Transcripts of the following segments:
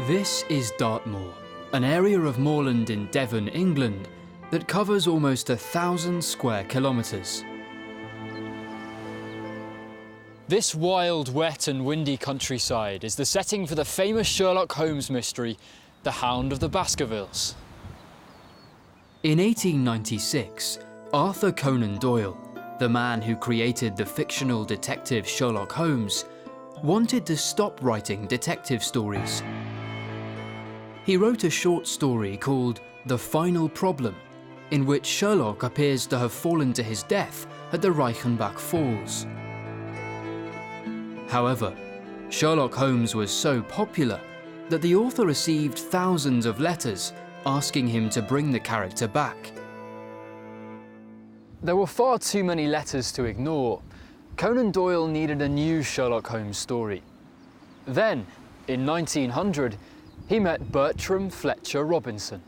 This is Dartmoor, an area of moorland in Devon, England, that covers almost 1,000 square kilometres. This wild, wet and windy countryside is the setting for the famous Sherlock Holmes mystery, The Hound of the Baskervilles. In 1896, Arthur Conan Doyle, the man who created the fictional detective Sherlock Holmes, wanted to stop writing detective stories. He wrote a short story called The Final Problem, in which Sherlock appears to have fallen to his death at the Reichenbach Falls. However, Sherlock Holmes was so popular that the author received thousands of letters asking him to bring the character back. There were far too many letters to ignore. Conan Doyle needed a new Sherlock Holmes story. Then, in 1900, he met Bertram Fletcher Robinson.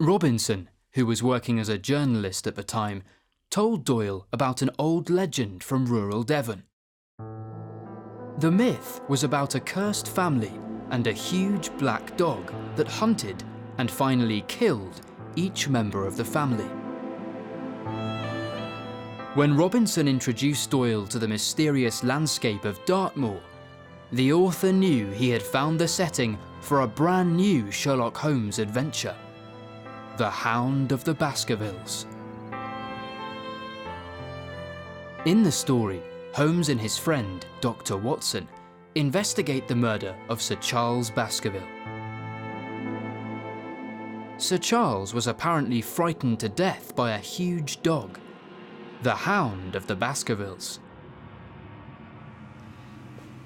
Robinson, who was working as a journalist at the time, told Doyle about an old legend from rural Devon. The myth was about a cursed family and a huge black dog that hunted and finally killed each member of the family. When Robinson introduced Doyle to the mysterious landscape of Dartmoor, the author knew he had found the setting for a brand new Sherlock Holmes adventure, The Hound of the Baskervilles. In the story, Holmes and his friend, Dr. Watson, investigate the murder of Sir Charles Baskerville. Sir Charles was apparently frightened to death by a huge dog, the Hound of the Baskervilles.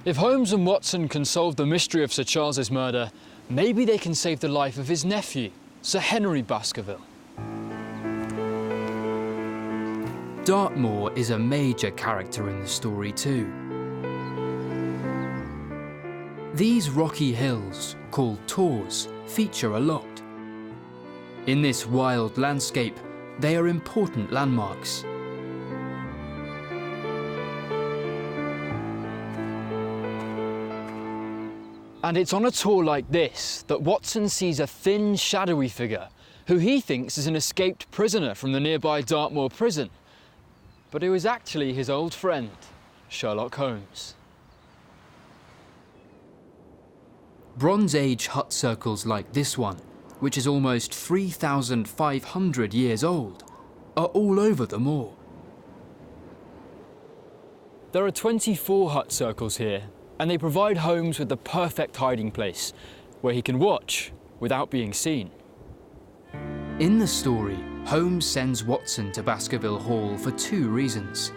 If Holmes and Watson can solve the mystery of Sir Charles's murder, maybe they can save the life of his nephew, Sir Henry Baskerville. Dartmoor is a major character in the story too. These rocky hills, called tors, feature a lot. In this wild landscape, they are important landmarks. And it's on a tour like this that Watson sees a thin, shadowy figure who he thinks is an escaped prisoner from the nearby Dartmoor prison, but who is actually his old friend, Sherlock Holmes. Bronze Age hut circles like this one, which is almost 3,500 years old, are all over the moor. There are 24 hut circles here, and they provide Holmes with the perfect hiding place, where he can watch without being seen. In the story, Holmes sends Watson to Baskerville Hall for two reasons: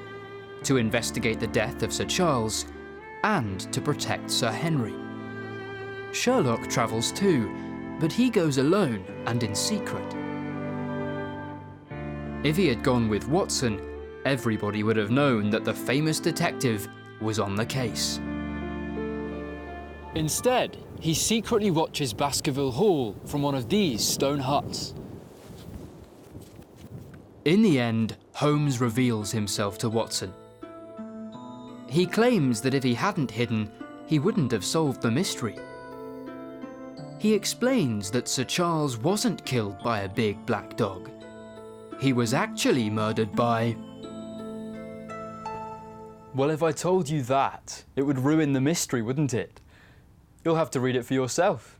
to investigate the death of Sir Charles and to protect Sir Henry. Sherlock travels too, but he goes alone and in secret. If he had gone with Watson, everybody would have known that the famous detective was on the case. Instead, he secretly watches Baskerville Hall from one of these stone huts. In the end, Holmes reveals himself to Watson. He claims that if he hadn't hidden, he wouldn't have solved the mystery. He explains that Sir Charles wasn't killed by a big black dog. He was actually murdered by... Well, if I told you that, it would ruin the mystery, wouldn't it? You'll have to read it for yourself.